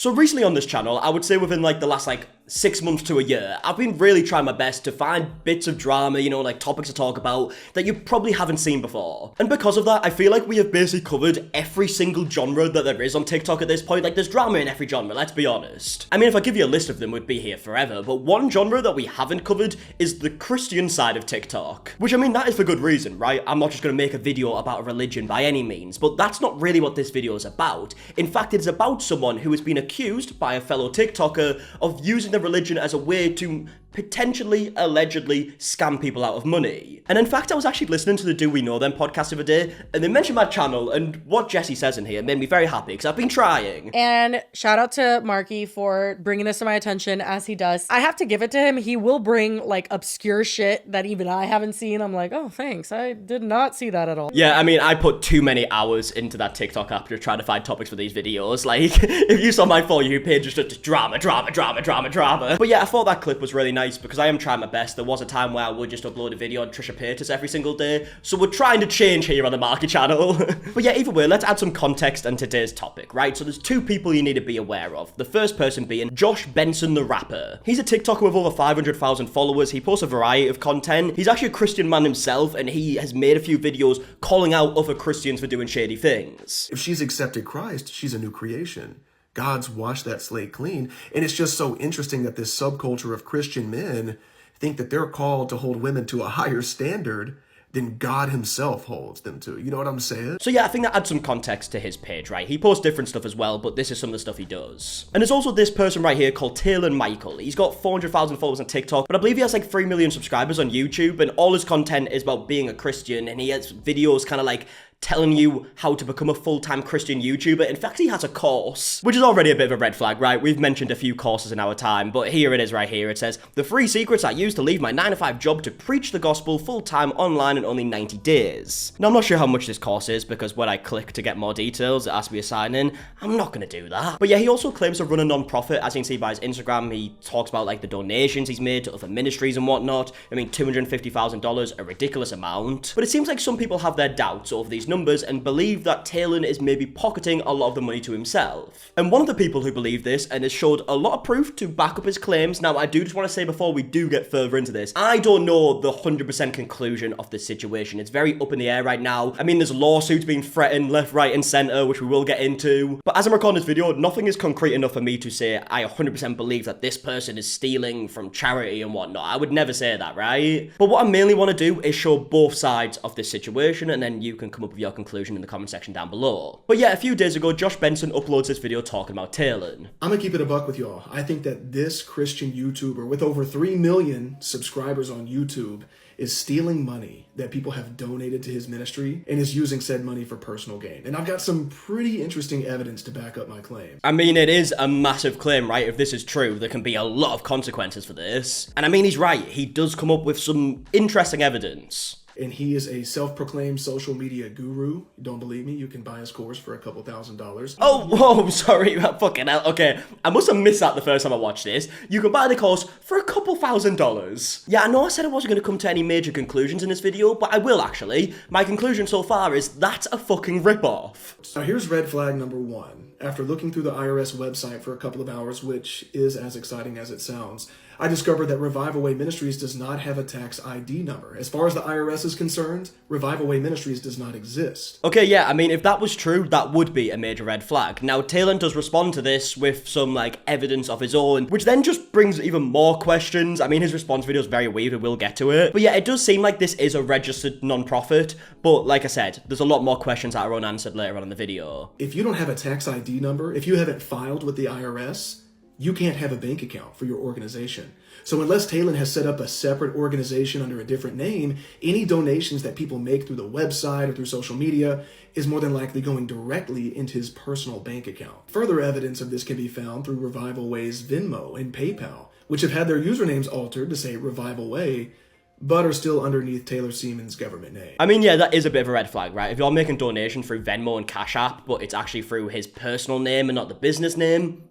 So recently on this channel, I would say within like the last 6 months to a year, I've been really trying my best to find bits of drama, you know, like topics to talk about that you probably haven't seen before. And because of that, I feel like we have basically covered every single genre that there is on TikTok at this point. Like there's drama in every genre, let's be honest. I mean, if I give you a list of them, we'd be here forever, but one genre that we haven't covered is the Christian side of TikTok. Which, I mean, that is for good reason, right? I'm not just gonna make a video about a religion by any means, but that's not really what this video is about. In fact, it's about someone who has been accused by a fellow TikToker of using the religion as a way to potentially, allegedly, scam people out of money. And in fact, I was actually listening to the Do We Know Them podcast the other day, and they mentioned my channel, and what Jesse says in here made me very happy, because I've been trying. And shout out to Marky for bringing this to my attention, as he does. I have to give it to him. He will bring, like, obscure shit that even I haven't seen. I'm like, oh, thanks. I did not see that at all. Yeah, I mean, I put too many hours into that TikTok app to try to find topics for these videos. Like, if you saw my For You page, it's just drama. But yeah, I thought that clip was really nice because I am trying my best. There was a time where I would just upload a video on Trisha Paytas every single day, so we're trying to change here on the Marky channel. But yeah, either way, let's add some context on today's topic, right? So there's two people you need to be aware of. The first person being Josh Benson, the rapper. He's a TikToker with over 500,000 followers. He posts a variety of content. He's actually a Christian man himself, and he has made a few videos calling out other Christians for doing shady things. If she's accepted Christ, she's a new creation. God's washed that slate clean. And it's just so interesting that this subculture of Christian men think that they're called to hold women to a higher standard than God himself holds them to. You know what I'm saying? So yeah, I think that adds some context to his page, right? He posts different stuff as well, but this is some of the stuff he does. And there's also this person right here called Taylan Michael. He's got 400,000 followers on TikTok, but I believe he has like 3 million subscribers on YouTube, and all his content is about being a Christian, and he has videos kind of like telling you how to become a full-time Christian YouTuber. In fact, he has a course, which is already a bit of a red flag, right? We've mentioned a few courses in our time, but here it is right here. It says, the 3 secrets I used to leave my 9-to-5 job to preach the gospel full-time online in only 90 days. Now, I'm not sure how much this course is, because when I click to get more details, it asks me to sign in. I'm not gonna do that. But yeah, he also claims to run a non-profit. As you can see by his Instagram, he talks about like the donations he's made to other ministries and whatnot. I mean, $250,000, a ridiculous amount. But it seems like some people have their doubts over these numbers and believe that Taylan is maybe pocketing a lot of the money to himself. And one of the people who believe this and has showed a lot of proof to back up his claims. Now, I do just want to say before we do get further into this, I don't know the 100% conclusion of this situation. It's very up in the air right now. I mean, there's lawsuits being threatened left, right, and center, which we will get into. But as I'm recording this video, nothing is concrete enough for me to say I 100% believe that this person is stealing from charity and whatnot. I would never say that, right? But what I mainly want to do is show both sides of this situation, and then you can come up with your conclusion in the comment section down below. But yeah, a few days ago, Josh Benson uploads this video talking about Taylan. I'm gonna keep it a buck with y'all. I think that this Christian YouTuber with over 3 million subscribers on YouTube is stealing money that people have donated to his ministry and is using said money for personal gain. And I've got some pretty interesting evidence to back up my claim. I mean, it is a massive claim, right? If this is true, there can be a lot of consequences for this. And I mean, he's right. He does come up with some interesting evidence. And he is a self-proclaimed social media guru. You don't believe me? You can buy his course for a couple $1,000s. Oh, whoa, sorry, fucking hell. Okay, I must have missed that the first time I watched this. You can buy the course for a couple $1,000s. Yeah, I know I said I wasn't going to come to any major conclusions in this video, but I will actually. My conclusion so far is that's a fucking rip-off. So here's red flag number 1. After looking through the IRS website for a couple of hours, which is as exciting as it sounds, I discovered that Revival Way Ministries does not have a tax ID number. As far as the IRS is concerned, Revival Way Ministries does not exist. Okay, yeah, I mean, if that was true, that would be a major red flag. Now, Taylan does respond to this with some, like, evidence of his own, which then just brings even more questions. I mean, his response video is very weird, we will get to it. But yeah, it does seem like this is a registered non-profit, but like I said, there's a lot more questions that are unanswered later on in the video. If you don't have a tax ID number, if you haven't filed with the IRS, you can't have a bank account for your organization. So unless Taylan has set up a separate organization under a different name, any donations that people make through the website or through social media is more than likely going directly into his personal bank account. Further evidence of this can be found through Revival Way's Venmo and PayPal, which have had their usernames altered to say Revival Way, but are still underneath Taylor Seaman's government name. I mean, yeah, that is a bit of a red flag, right? If you're making donations through Venmo and Cash App, but it's actually through his personal name and not the business name,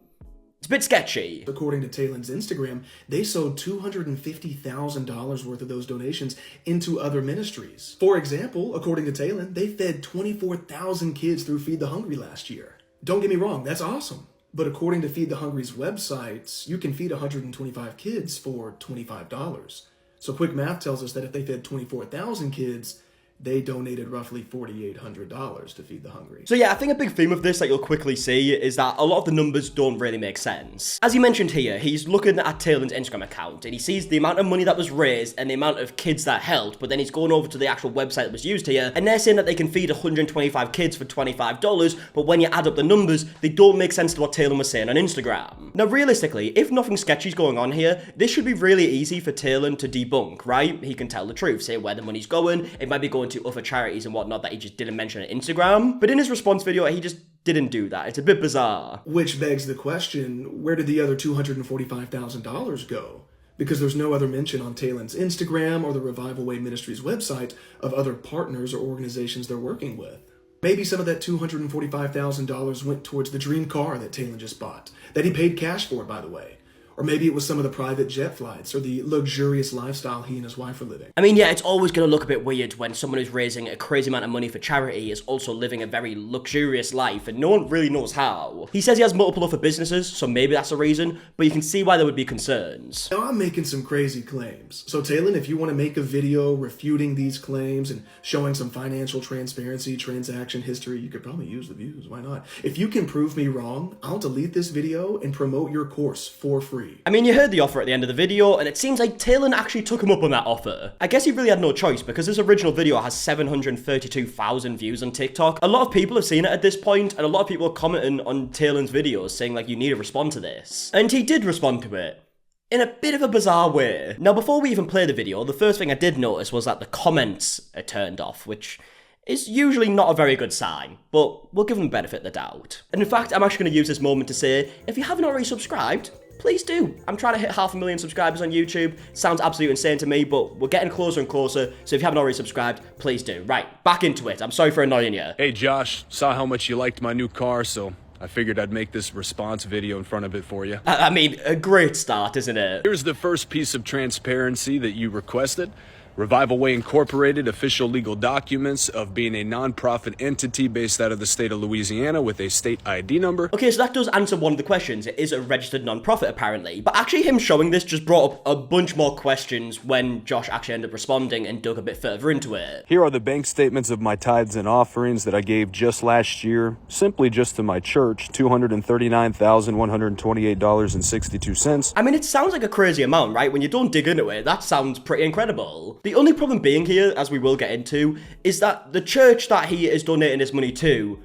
it's a bit sketchy. According to Taylan's Instagram, they sold $250,000 worth of those donations into other ministries. For example, according to Taylan, they fed 24,000 kids through Feed the Hungry last year. Don't get me wrong, that's awesome. But according to Feed the Hungry's websites, you can feed 125 kids for $25. So quick math tells us that if they fed 24,000 kids, they donated roughly $4,800 to Feed the Hungry. So yeah, I think a big theme of this that you'll quickly see is that a lot of the numbers don't really make sense. As he mentioned here, he's looking at Taylan's Instagram account and he sees the amount of money that was raised and the amount of kids that helped, but then he's going over to the actual website that was used here and they're saying that they can feed 125 kids for $25, but when you add up the numbers, they don't make sense to what Taylan was saying on Instagram. Now realistically, if nothing sketchy is going on here, this should be really easy for Taylan to debunk, right? He can tell the truth, say where the money's going, it might be going to other charities and whatnot that he just didn't mention on Instagram. But in his response video, he just didn't do that. It's a bit bizarre. Which begs the question, where did the other $245,000 go? Because there's no other mention on Taylan's Instagram or the Revival Way Ministries website of other partners or organizations they're working with. Maybe some of that $245,000 went towards the dream car that Taylan just bought, that he paid cash for, by the way. Or maybe it was some of the private jet flights or the luxurious lifestyle he and his wife are living. I mean, yeah, it's always going to look a bit weird when someone who's raising a crazy amount of money for charity is also living a very luxurious life and no one really knows how. He says he has multiple other businesses, so maybe that's a reason, but you can see why there would be concerns. Now, I'm making some crazy claims. So Taylan, if you want to make a video refuting these claims and showing some financial transparency, transaction history, you could probably use the views. Why not? If you can prove me wrong, I'll delete this video and promote your course for free. I mean, you heard the offer at the end of the video, and it seems like Taylan actually took him up on that offer. I guess he really had no choice, because this original video has 732,000 views on TikTok. A lot of people have seen it at this point, and a lot of people are commenting on Taylan's videos saying, like, you need to respond to this. And he did respond to it. In a bit of a bizarre way. Now, before we even play the video, the first thing I did notice was that the comments are turned off, which is usually not a very good sign, but we'll give them the benefit of the doubt. And in fact, I'm actually going to use this moment to say, if you haven't already subscribed, please do. I'm trying to hit 500,000 subscribers on YouTube. Sounds absolutely insane to me, but we're getting closer and closer, so if you haven't already subscribed, please do. Right, back into it. I'm sorry for annoying you. Hey Josh, saw how much you liked my new car, so I figured I'd make this response video in front of it for you. I mean, a great start, isn't it? Here's the first piece of transparency that you requested. Revival Way Incorporated official legal documents of being a non-profit entity based out of the state of Louisiana with a state ID number. Okay, so that does answer one of the questions. It is a registered non-profit, apparently. But actually him showing this just brought up a bunch more questions when Josh actually ended up responding and dug a bit further into it. Here are the bank statements of my tithes and offerings that I gave just last year, simply just to my church, $239,128.62. I mean, it sounds like a crazy amount, right? When you don't dig into it, that sounds pretty incredible. The only problem being here, as we will get into, is that the church that he is donating his money to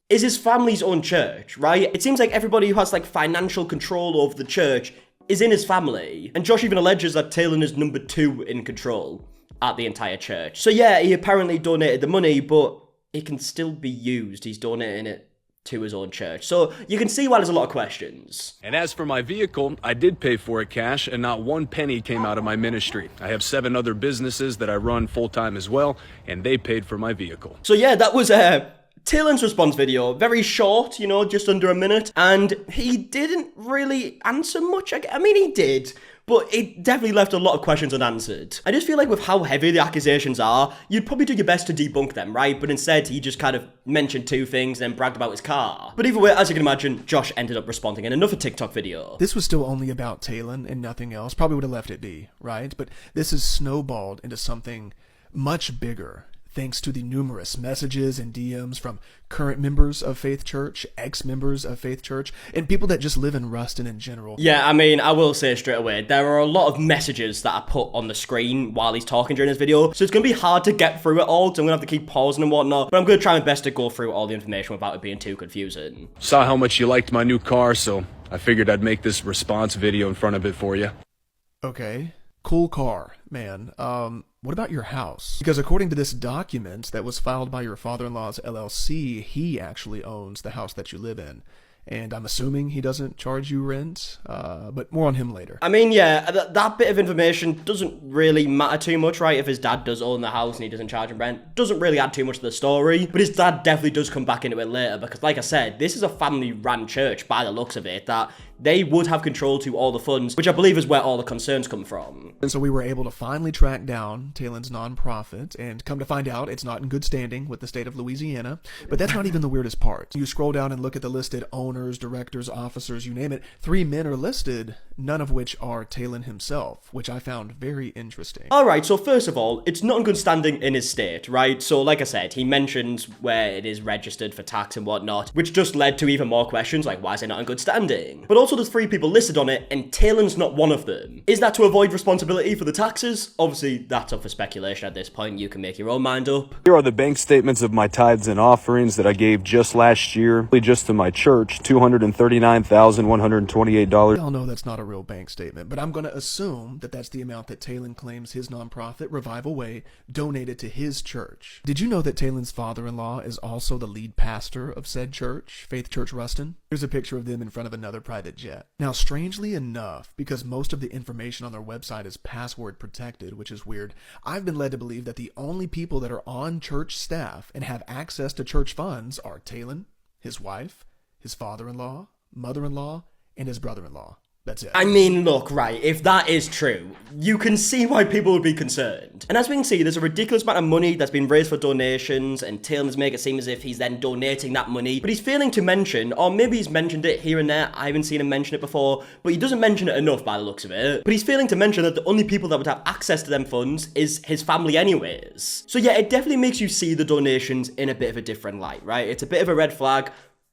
is his family's own church, right? It seems like everybody who has, like, financial control over the church is in his family. And Josh even alleges that Taylan is number 2 in control at the entire church. So yeah, he apparently donated the money, but it can still be used. He's donating it to his own church. So you can see why there's a lot of questions. And as for my vehicle, I did pay for it cash and not one penny came out of my ministry. I have 7 other businesses that I run full-time as well, and they paid for my vehicle. So yeah, that was Taylan's response video. Very short, you know, just under a minute. And he didn't really answer much. I mean, he did, but it definitely left a lot of questions unanswered. I just feel like with how heavy the accusations are, you'd probably do your best to debunk them, right? But instead, he just kind of mentioned 2 things and then bragged about his car. But either way, as you can imagine, Josh ended up responding in another TikTok video. This was still only about Taylan and nothing else. Probably would have left it be, right? But this has snowballed into something much bigger, thanks to the numerous messages and DMs from current members of Faith Church, ex-members of Faith Church, and people that just live in Ruston in general. Yeah, I mean, I will say straight away, there are a lot of messages that are put on the screen while he's talking during his video, so it's going to be hard to get through it all, so I'm going to have to keep pausing and whatnot, but I'm going to try my best to go through all the information without it being too confusing. Saw how much you liked my new car, so I figured I'd make this response video in front of it for you. Okay. Cool car, man. What about your house? Because according to this document that was filed by your father-in-law's LLC, he actually owns the house that you live in. And I'm assuming he doesn't charge you rent, but more on him later. I mean, yeah, that bit of information doesn't really matter too much, right? If his dad does own the house and he doesn't charge him rent, doesn't really add too much to the story. But his dad definitely does come back into it later because, like I said, this is a family-run church by the looks of it that they would have control to all the funds, which I believe is where all the concerns come from. And so we were able to finally track down Taylan's nonprofit, and come to find out it's not in good standing with the state of Louisiana. But that's not even the weirdest part. You scroll down and look at the listed owners, directors, officers, you name it. 3 men are listed, none of which are Taylan himself, which I found very interesting. Alright, so first of all, it's not in good standing in his state, right? So like I said, he mentions where it is registered for tax and whatnot, which just led to even more questions like, why is it not in good standing? But also there's 3 people listed on it, and Taylan's not one of them. Is that to avoid responsibility for the taxes? Obviously, that's up for speculation at this point. You can make your own mind up. Here are the bank statements of my tithes and offerings that I gave just last year, just to my church, $239,128. We all know that's not a real bank statement, but I'm going to assume that that's the amount that Taylan claims his nonprofit, Revival Way, donated to his church. Did you know that Taylan's father-in-law is also the lead pastor of said church, Faith Church Ruston? Here's a picture of them in front of another private jet. Now, strangely enough, because most of the information on their website is password protected, which is weird, I've been led to believe that the only people that are on church staff and have access to church funds are Taylan, his wife, his father-in-law, mother-in-law, and his brother-in-law. That's it. I mean, look, right, if that is true, you can see why people would be concerned. And as we can see, there's a ridiculous amount of money that's been raised for donations, and Taylan's make it seem as if he's then donating that money, but he's failing to mention, or maybe he's mentioned it here and there, I haven't seen him mention it before, but he doesn't mention it enough by the looks of it. But he's failing to mention that the only people that would have access to them funds is his family anyways. So yeah, it definitely makes you see the donations in a bit of a different light, right? It's a bit of a red flag.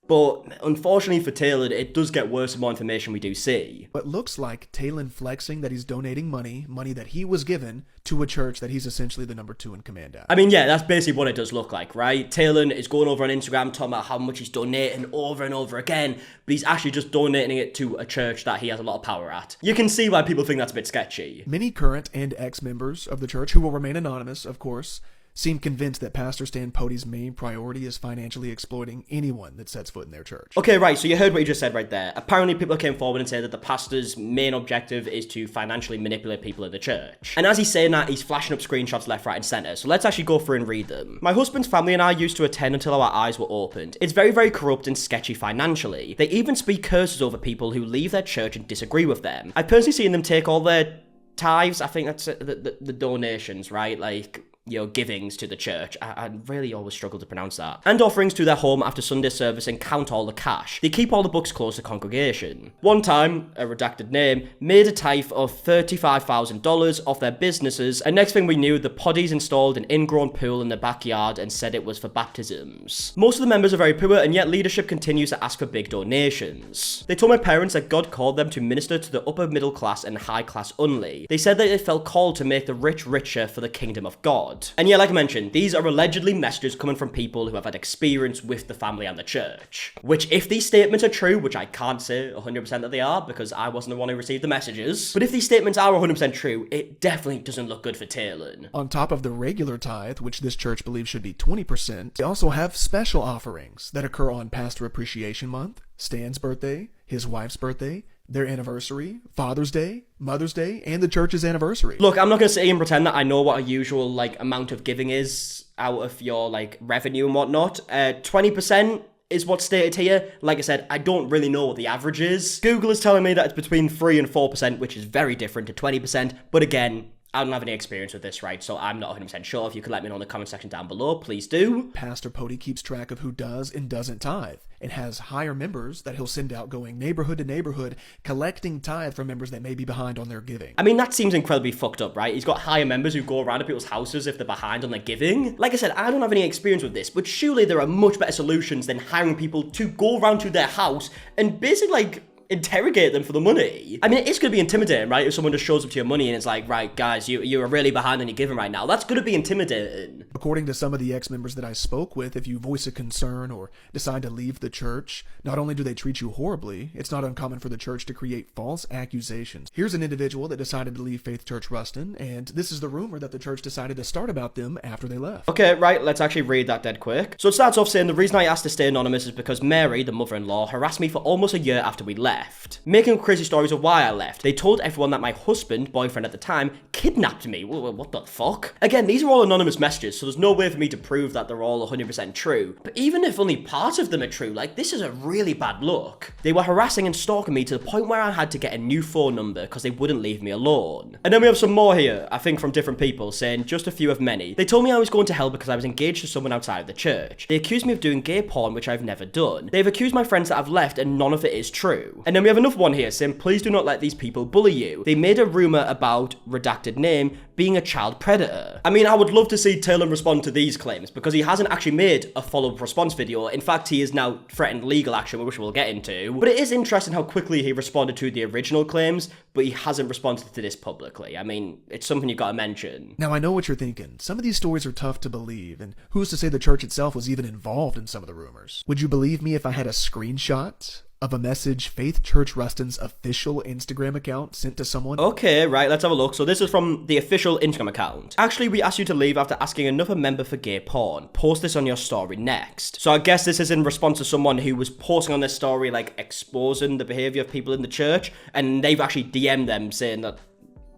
But unfortunately for Taylan, it does get worse the more information we do see. What looks like Taylan flexing that he's donating money that he was given to a church that he's essentially the number 2 in command at. I mean, yeah, that's basically what it does look like, right? Taylan is going over on Instagram talking about how much he's donating over and over again, but he's actually just donating it to a church that he has a lot of power at. You can see why people think that's a bit sketchy. Many current and ex-members of the church, who will remain anonymous, of course, seem convinced that Pastor Stan Pote's main priority is financially exploiting anyone that sets foot in their church. Okay, right, so you heard what you just said right there. Apparently people came forward and said that the pastor's main objective is to financially manipulate people in the church. And as he's saying that, he's flashing up screenshots left, right, and center. So let's actually go through and read them. My husband's family and I used to attend until our eyes were opened. It's very, very corrupt and sketchy financially. They even speak curses over people who leave their church and disagree with them. I've personally seen them take all their tithes, I think that's the donations, right? Like, you know, givings to the church. I really always struggle to pronounce that. And offerings to their home after Sunday service and count all the cash. They keep all the books close to congregation. One time, a redacted name, made a tithe of $35,000 off their businesses, and next thing we knew, the poddies installed an ingrown pool in the backyard and said it was for baptisms. Most of the members are very poor, and yet leadership continues to ask for big donations. They told my parents that God called them to minister to the upper middle class and high class only. They said that they felt called to make the rich richer for the kingdom of God. And yeah, like I mentioned, these are allegedly messages coming from people who have had experience with the family and the church. Which, if these statements are true, which I can't say 100% that they are, because I wasn't the one who received the messages, but if these statements are 100% true, it definitely doesn't look good for Taylan. On top of the regular tithe, which this church believes should be 20%, they also have special offerings that occur on Pastor Appreciation Month, Stan's birthday, his wife's birthday, their anniversary, Father's Day, Mother's Day, and the church's anniversary. Look, I'm not going to sit here and pretend that I know what a usual, like, amount of giving is out of your, like, revenue and whatnot. 20% is what's stated here. Like I said, I don't really know what the average is. Google is telling me that it's between 3 and 4%, which is very different to 20%. But again, I don't have any experience with this, right? So I'm not 100% sure. If you could let me know in the comment section down below, please do. Pastor Pote keeps track of who does and doesn't tithe, and has higher members that he'll send out going neighborhood to neighborhood, collecting tithe from members that may be behind on their giving. I mean, that seems incredibly fucked up, right? He's got higher members who go around to people's houses if they're behind on their giving. Like I said, I don't have any experience with this, but surely there are much better solutions than hiring people to go around to their house and basically, like, interrogate them for the money. I mean, it's going to be intimidating, right? If someone just shows up to your money and it's like, right, guys, you are really behind on your giving right now. That's going to be intimidating. According to some of the ex-members that I spoke with, if you voice a concern or decide to leave the church, not only do they treat you horribly, it's not uncommon for the church to create false accusations. Here's an individual that decided to leave Faith Church Ruston, and this is the rumor that the church decided to start about them after they left. Okay, right, let's actually read that dead quick. So it starts off saying, the reason I asked to stay anonymous is because Mary, the mother-in-law, harassed me for almost a year after we left. left, making crazy stories of why I left. They told everyone that my husband, boyfriend at the time, kidnapped me. What the fuck? Again, these are all anonymous messages, so there's no way for me to prove that they're all 100% true. But even if only part of them are true, like, this is a really bad look. They were harassing and stalking me to the point where I had to get a new phone number because they wouldn't leave me alone. And then we have some more here, I think from different people, saying just a few of many. They told me I was going to hell because I was engaged to someone outside of the church. They accused me of doing gay porn, which I've never done. They've accused my friends that I've left, and none of it is true. And then we have another one here saying, please do not let these people bully you. They made a rumor about, redacted name, being a child predator. I mean, I would love to see Taylan respond to these claims because he hasn't actually made a follow-up response video. In fact, he is now threatened legal action, which we'll get into. But it is interesting how quickly he responded to the original claims, but he hasn't responded to this publicly. I mean, it's something you gotta mention. Now, I know what you're thinking. Some of these stories are tough to believe, and who's to say the church itself was even involved in some of the rumors? Would you believe me if I had a screenshot of a message Faith Church Ruston's official Instagram account sent to someone? Okay, right, let's have a look. So this is from the official Instagram account. Actually, we asked you to leave after asking another member for gay porn. Post this on your story next. So I guess this is in response to someone who was posting on their story, like, exposing the behavior of people in the church, and they've actually DM'd them saying that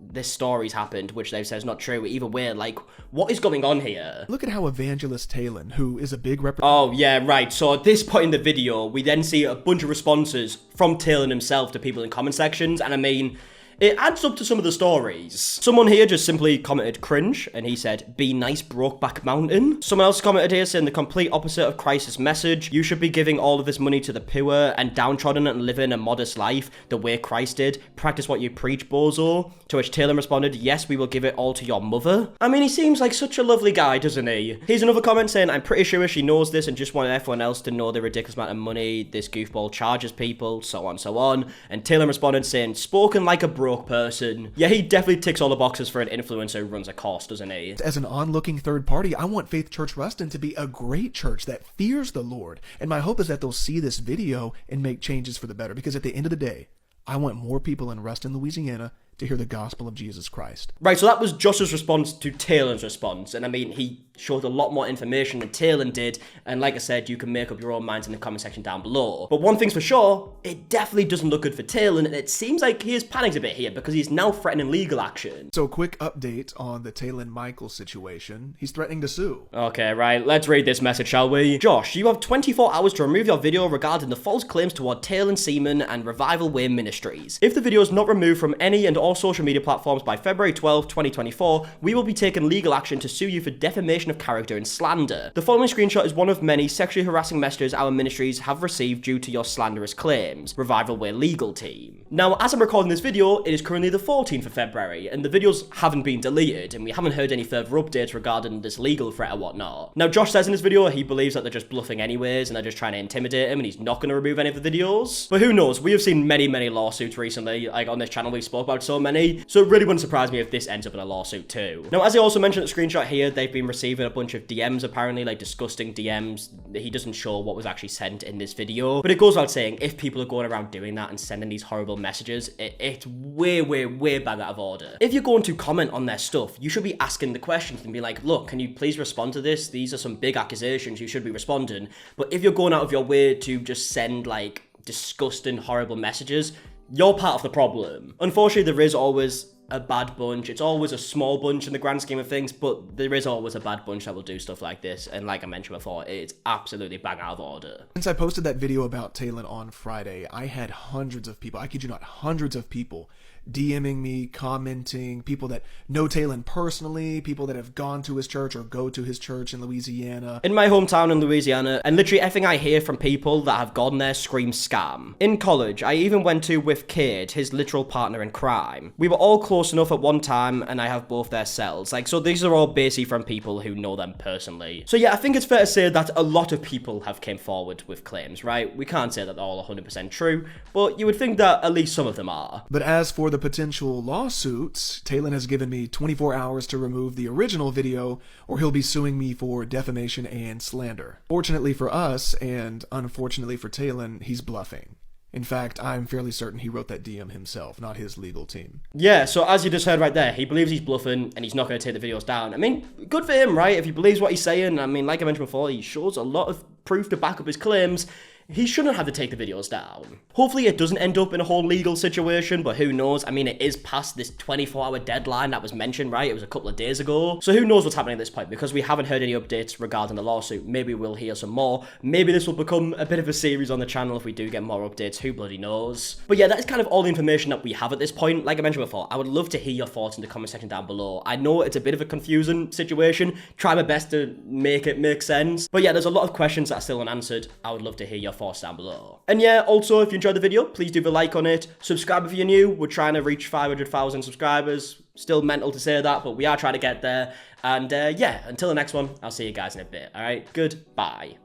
this story's happened, which they've said is not true. Either way, like, what is going on here? Look at how Evangelist Taylan, who is a big Oh, yeah, right. So at this point in the video, we then see a bunch of responses from Taylan himself to people in comment sections, and I mean, it adds up to some of the stories. Someone here just simply commented cringe, and he said, be nice, Brokeback Mountain. Someone else commented here saying the complete opposite of Christ's message. You should be giving all of this money to the poor and downtrodden and living a modest life the way Christ did. Practice what you preach, bozo. To which Taylan responded, yes, we will give it all to your mother. I mean, he seems like such a lovely guy, doesn't he? Here's another comment saying, I'm pretty sure she knows this and just wanted everyone else to know the ridiculous amount of money this goofball charges people, so on, so on. And Taylan responded saying, spoken like a broke person. Yeah, he definitely ticks all the boxes for an influencer who runs a course, doesn't he? As an onlooking third party, I want Faith Church Ruston to be a great church that fears the Lord. And my hope is that they'll see this video and make changes for the better. Because at the end of the day, I want more people in Ruston, Louisiana to hear the gospel of Jesus Christ. Right, so that was Josh's response to Taylan's response. And I mean, he showed a lot more information than Taylan did. And like I said, you can make up your own minds in the comment section down below. But one thing's for sure, it definitely doesn't look good for Taylan. And it seems like he is panicked a bit here because he's now threatening legal action. So quick update on the Taylan Michael situation. He's threatening to sue. Okay, right, let's read this message, shall we? Josh, you have 24 hours to remove your video regarding the false claims toward Taylan Seaman and Revival Way Ministries. If the video is not removed from any and all social media platforms by February 12, 2024, we will be taking legal action to sue you for defamation of character and slander. The following screenshot is one of many sexually harassing messages our ministries have received due to your slanderous claims. Revival Way legal team. Now, as I'm recording this video, it is currently the 14th of February, and the videos haven't been deleted, and we haven't heard any further updates regarding this legal threat or whatnot. Now, Josh says in this video he believes that they're just bluffing anyways, and they're just trying to intimidate him, and he's not going to remove any of the videos. But who knows? We have seen many lawsuits recently. Like, on this channel, we've spoke about so many, so it really wouldn't surprise me if this ends up in a lawsuit too. Now, as I also mentioned in the screenshot here, they've been receiving a bunch of DMs, apparently, like disgusting DMs. He doesn't show what was actually sent in this video, but it goes without saying, if people are going around doing that and sending these horrible messages, it's way bad out of order. If you're going to comment on their stuff, you should be asking the questions and be like, look, can you please respond to this? These are some big accusations, you should be responding. But if you're going out of your way to just send, like, disgusting, horrible messages, you're part of the problem. Unfortunately, there is always a bad bunch. It's always a small bunch in the grand scheme of things, but there is always a bad bunch that will do stuff like this. And like I mentioned before, it's absolutely bang out of order. Since I posted that video about Taylan on Friday, I had hundreds of people, I kid you not, hundreds of people DMing me, commenting, people that know Taylan personally, people that have gone to his church or go to his church in Louisiana. In my hometown in Louisiana, and literally everything I hear from people that have gone there screams scam. In college, I even went to with Cade, his literal partner in crime. We were all close enough at one time, and I have both their cells. Like, so these are all basically from people who know them personally. So yeah, I think it's fair to say that a lot of people have came forward with claims, right? We can't say that they're all 100% true, but you would think that at least some of them are. But as for the potential lawsuits, Taylan has given me 24 hours to remove the original video, or he'll be suing me for defamation and slander. Fortunately for us, and unfortunately for Taylan, he's bluffing. In fact, I'm fairly certain he wrote that DM himself, not his legal team. Yeah, so as you just heard right there, he believes he's bluffing and he's not going to take the videos down. I mean, good for him, right? If he believes what he's saying, I mean, like I mentioned before, he shows a lot of proof to back up his claims. he shouldn't have to take the videos down. Hopefully it doesn't end up in a whole legal situation, but who knows? I mean, it is past this 24-hour deadline that was mentioned, right? It was a couple of days ago. So who knows what's happening at this point, because we haven't heard any updates regarding the lawsuit. Maybe we'll hear some more. Maybe this will become a bit of a series on the channel if we do get more updates. Who bloody knows? But yeah, that is kind of all the information that we have at this point. Like I mentioned before, I would love to hear your thoughts in the comment section down below. I know it's a bit of a confusing situation. Try my best to make it make sense. But yeah, there's a lot of questions that are still unanswered. I would love to hear your thoughts down below. And yeah, also, if you enjoyed the video, please do leave a like on it. Subscribe if you're new. We're trying to reach 500,000 subscribers. Still mental to say that, but we are trying to get there. And yeah, until the next one, I'll see you guys in a bit. All right, goodbye.